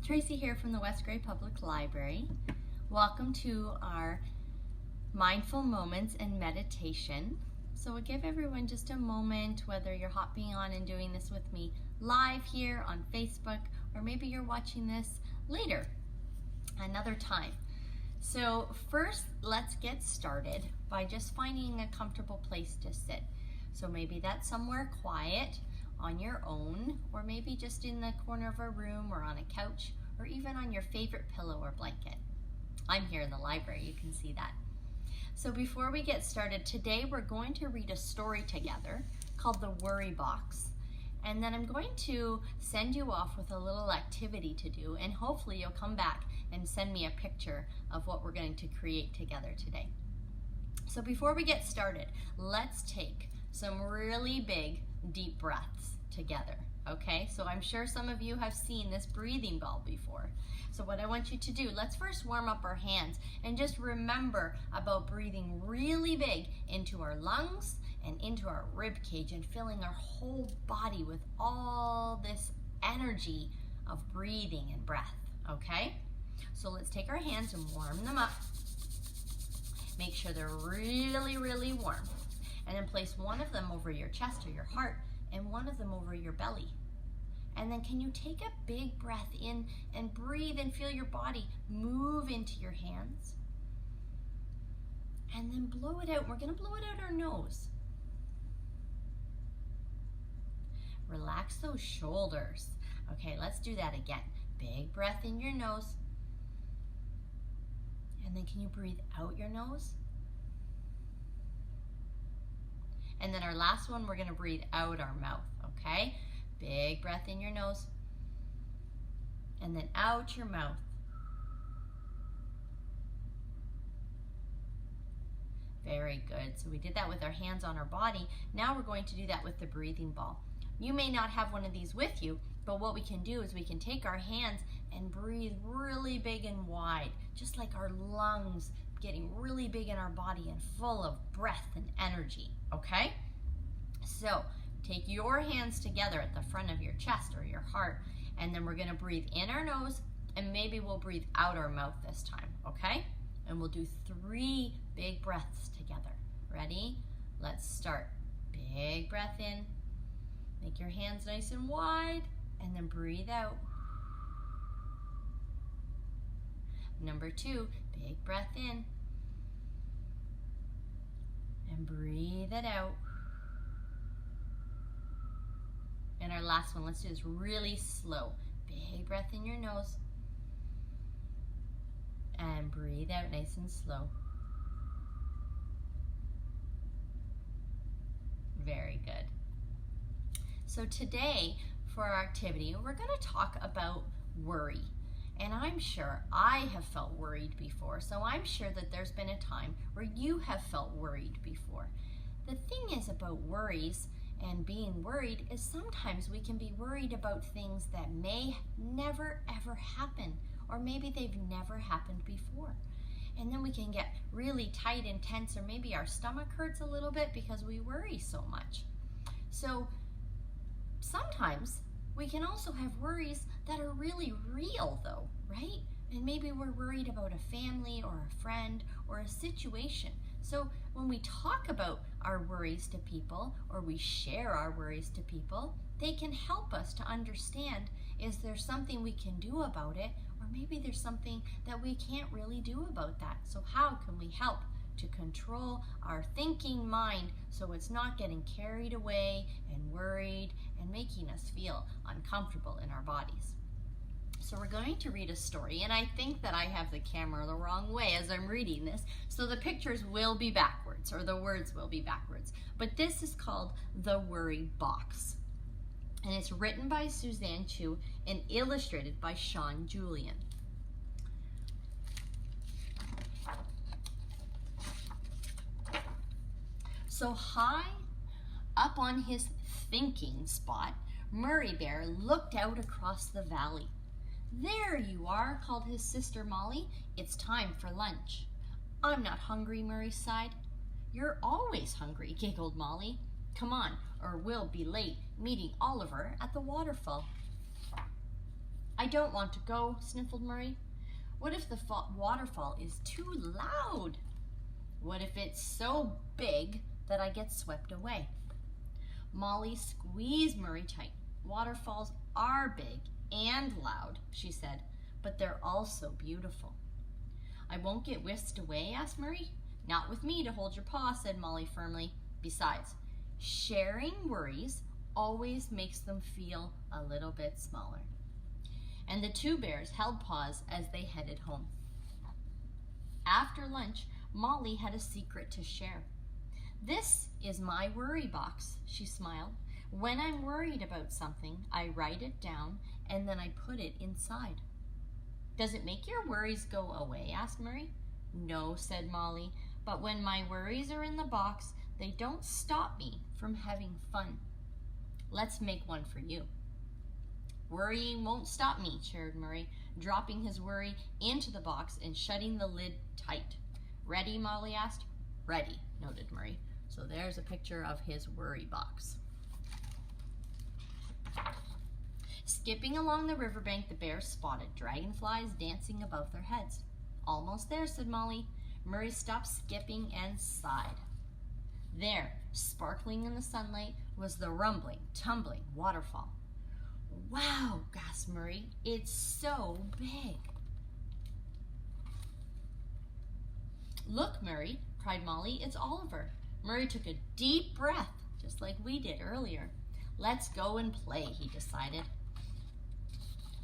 Tracy here from the West Grey Public Library. Welcome to our Mindful Moments and Meditation. So we'll give everyone just a moment, whether you're hopping on and doing this with me live here on Facebook, or maybe you're watching this later, another time. So first, let's get started by just finding a comfortable place to sit. So maybe that's somewhere quiet on your own, or maybe just in the corner of a room or on a couch, or even on your favorite pillow or blanket. I'm here in the library, you can see that. So before we get started, today we're going to read a story together called The Worry Box. And then I'm going to send you off with a little activity to do, and hopefully you'll come back and send me a picture of what we're going to create together today. So before we get started, let's take some really big, deep breaths together, okay? So I'm sure some of you have seen this breathing ball before. So what I want you to do, let's first warm up our hands and just remember about breathing really big into our lungs and into our rib cage and filling our whole body with all this energy of breathing and breath, okay? So let's take our hands and warm them up. Make sure they're really, really warm. And then place one of them over your chest or your heart and one of them over your belly. And then can you take a big breath in and breathe and feel your body move into your hands? And then blow it out. We're going to blow it out our nose. Relax those shoulders. Okay, let's do that again. Big breath in your nose. And then can you breathe out your nose? And then our last one, we're going to breathe out our mouth, okay? Big breath in your nose. And then out your mouth. Very good. So we did that with our hands on our body. Now we're going to do that with the breathing ball. You may not have one of these with you, but what we can do is we can take our hands and breathe really big and wide, just like our lungs getting really big in our body and full of breath and energy, okay? So take your hands together at the front of your chest or your heart, and then we're gonna breathe in our nose, and maybe we'll breathe out our mouth this time, okay? And we'll do 3 big breaths together. Ready? Let's start. Big breath in. Make your hands nice and wide, and then breathe out. Number 2, big breath in. And breathe it out. And our last one, let's do this really slow. Big breath in your nose. And breathe out nice and slow. Very good. So today, for our activity, we're going to talk about worry. And I'm sure I have felt worried before, so I'm sure that there's been a time where you have felt worried before. The thing is about worries and being worried is sometimes we can be worried about things that may never ever happen, or maybe they've never happened before. And then we can get really tight and tense, or maybe our stomach hurts a little bit because we worry so much. So sometimes we can also have worries that are really real though, right? And maybe we're worried about a family or a friend or a situation. So when we talk about our worries to people, or we share our worries to people, they can help us to understand, is there something we can do about it? Or maybe there's something that we can't really do about that. So how can we help to control our thinking mind so it's not getting carried away and worried and making us feel uncomfortable in our bodies? So we're going to read a story, and I think that I have the camera the wrong way as I'm reading this, so the pictures will be backwards, or the words will be backwards. But this is called The Worry Box, and it's written by Suzanne Chu and illustrated by Sean Julian. So high up on his thinking spot, Murray Bear looked out across the valley. "There you are," called his sister Molly. "It's time for lunch." "I'm not hungry," Murray sighed. "You're always hungry," giggled Molly. "Come on, or we'll be late meeting Oliver at the waterfall." I don't want to go, sniffled Murray. What if the waterfall is too loud? What if it's so big that I get swept away? Molly squeezed Murray tight. Waterfalls are big and loud, she said, but they're also beautiful. I won't get whisked away, asked Murray. Not with me to hold your paw, said Molly firmly. Besides, sharing worries always makes them feel a little bit smaller. And the two bears held paws as they headed home. After lunch, Molly had a secret to share. This is my worry box, she smiled. When I'm worried about something, I write it down and then I put it inside. Does it make your worries go away? Asked Murray. No, said Molly, but when my worries are in the box, they don't stop me from having fun. Let's make one for you. Worrying won't stop me, cheered Murray, dropping his worry into the box and shutting the lid tight. Ready, Molly asked. Ready, noted Murray. So there's a picture of his worry box. Skipping along the riverbank, the bears spotted dragonflies dancing above their heads. Almost there, said Molly. Murray stopped skipping and sighed. There, sparkling in the sunlight, was the rumbling, tumbling waterfall. Wow, gasped Murray. It's so big. Look, Murray, cried Molly. It's Oliver. Murray took a deep breath, just like we did earlier. Let's go and play, he decided.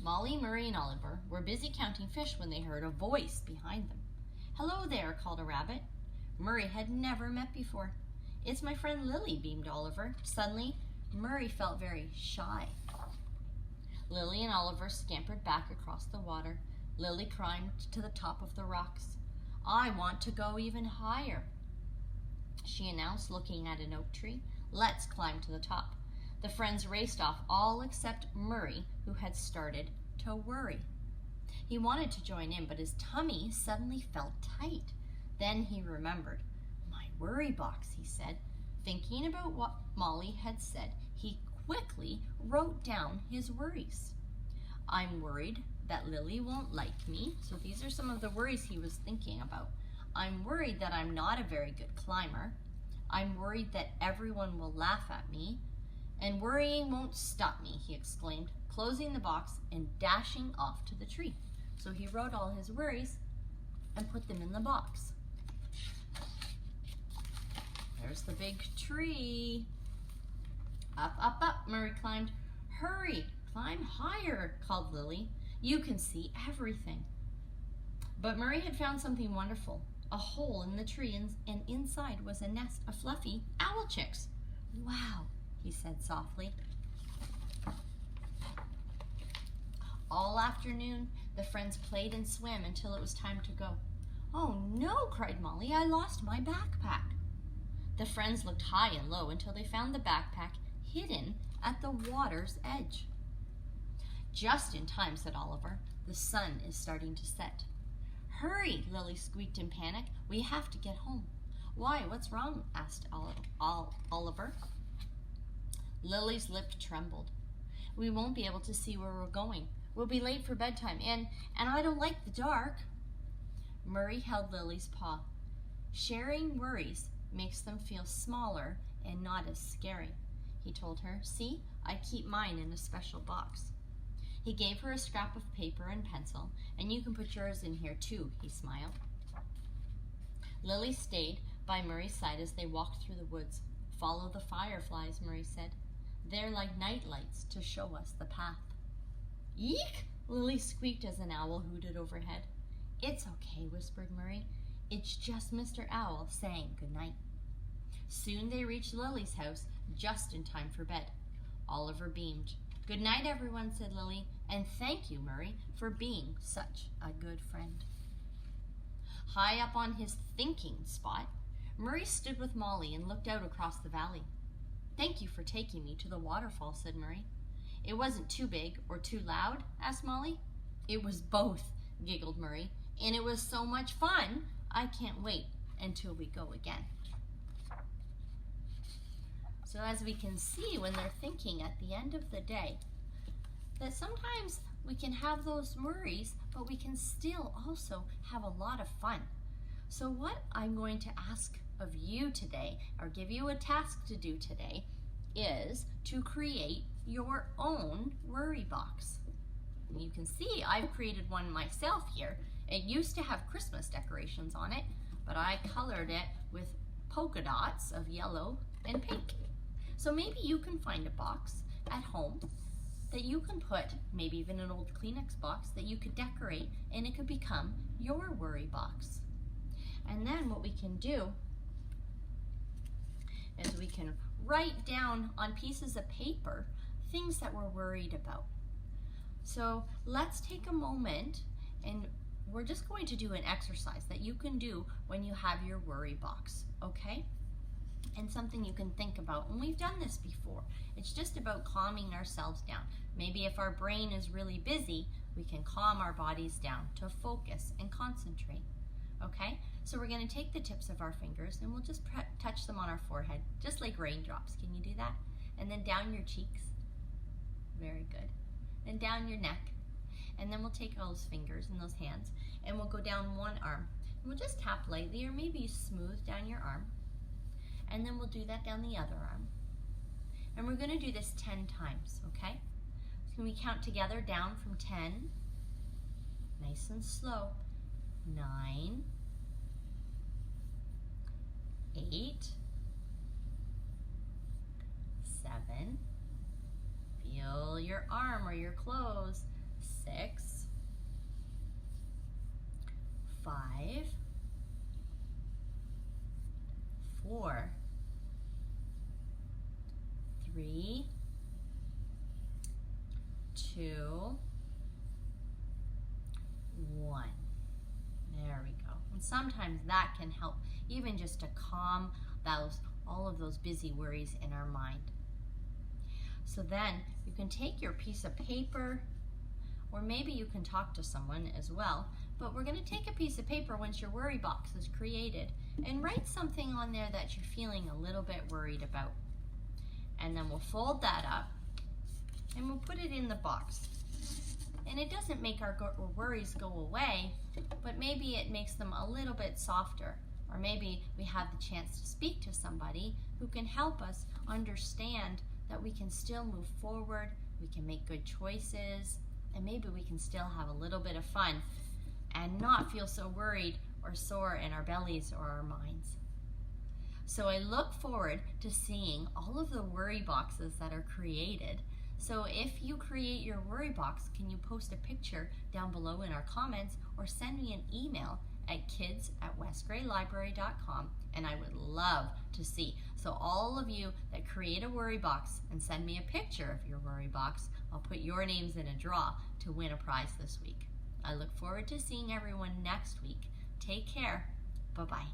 Molly, Murray, and Oliver were busy counting fish when they heard a voice behind them. Hello there, called a rabbit. Murray had never met before. It's my friend Lily, beamed Oliver. Suddenly, Murray felt very shy. Lily and Oliver scampered back across the water. Lily climbed to the top of the rocks. I want to go even higher, she announced, looking at an oak tree. Let's climb to the top. The friends raced off, all except Murray, who had started to worry. He wanted to join in, but his tummy suddenly felt tight. Then he remembered. My worry box, he said. Thinking about what Molly had said, he quickly wrote down his worries. I'm worried that Lily won't like me. So these are some of the worries he was thinking about. I'm worried that I'm not a very good climber. I'm worried that everyone will laugh at me. And worrying won't stop me, he exclaimed, closing the box and dashing off to the tree. So he wrote all his worries and put them in the box. There's the big tree. Up, up, up, Murray climbed. Hurry, climb higher, called Lily. You can see everything. But Murray had found something wonderful. A hole in the tree, and inside was a nest of fluffy owl chicks. Wow, he said softly. All afternoon, the friends played and swam until it was time to go. Oh no, cried Molly, I lost my backpack. The friends looked high and low until they found the backpack hidden at the water's edge. Just in time, said Oliver. The sun is starting to set. Hurry, Lily squeaked in panic. We have to get home. Why, what's wrong? Asked Oliver. Lily's lip trembled. We won't be able to see where we're going. We'll be late for bedtime, and I don't like the dark. Murray held Lily's paw. Sharing worries makes them feel smaller and not as scary, he told her. See, I keep mine in a special box. He gave her a scrap of paper and pencil, and you can put yours in here too, he smiled. Lily stayed by Murray's side as they walked through the woods. Follow the fireflies, Murray said. They're like night lights to show us the path. Eek! Lily squeaked as an owl hooted overhead. It's okay, whispered Murray. It's just Mr. Owl saying good night. Soon they reached Lily's house, just in time for bed. Oliver beamed. Good night, everyone, said Lily, and thank you, Murray, for being such a good friend. High up on his thinking spot, Murray stood with Molly and looked out across the valley. Thank you for taking me to the waterfall, said Murray. It wasn't too big or too loud, asked Molly. It was both, giggled Murray, and it was so much fun, I can't wait until we go again. So as we can see when they're thinking at the end of the day, that sometimes we can have those worries, but we can still also have a lot of fun. So what I'm going to ask of you today, or give you a task to do today, is to create your own worry box. And you can see I've created one myself here. It used to have Christmas decorations on it, but I colored it with polka dots of yellow and pink. So maybe you can find a box at home that you can put, maybe even an old Kleenex box that you could decorate, and it could become your worry box. And then what we can do is we can write down on pieces of paper things that we're worried about. So let's take a moment, and we're just going to do an exercise that you can do when you have your worry box, okay? And something you can think about. And we've done this before. It's just about calming ourselves down. Maybe if our brain is really busy, we can calm our bodies down to focus and concentrate, okay? So we're going to take the tips of our fingers and we'll just touch them on our forehead, just like raindrops. Can you do that? And then down your cheeks. Very good. And down your neck. And then we'll take those fingers and those hands and we'll go down one arm. And we'll just tap lightly or maybe smooth down your arm. And then we'll do that down the other arm. And we're going to do this 10 times, okay? So can we count together down from 10? Nice and slow. 9, 8, 7, feel your arm or your clothes, 6, 5, 4, 3, 2, 1. There we go. And sometimes that can help, even just to calm all of those busy worries in our mind. So then you can take your piece of paper, or maybe you can talk to someone as well, but we're going to take a piece of paper once your worry box is created and write something on there that you're feeling a little bit worried about. And then we'll fold that up and we'll put it in the box. And it doesn't make our worries go away, but maybe it makes them a little bit softer. Or maybe we have the chance to speak to somebody who can help us understand that we can still move forward, we can make good choices, and maybe we can still have a little bit of fun and not feel so worried or sore in our bellies or our minds. So I look forward to seeing all of the worry boxes that are created. So if you create your worry box, can you post a picture down below in our comments or send me an email at kids@westgraylibrary.com, and I would love to see. So all of you that create a worry box and send me a picture of your worry box, I'll put your names in a draw to win a prize this week. I look forward to seeing everyone next week. Take care. Bye-bye.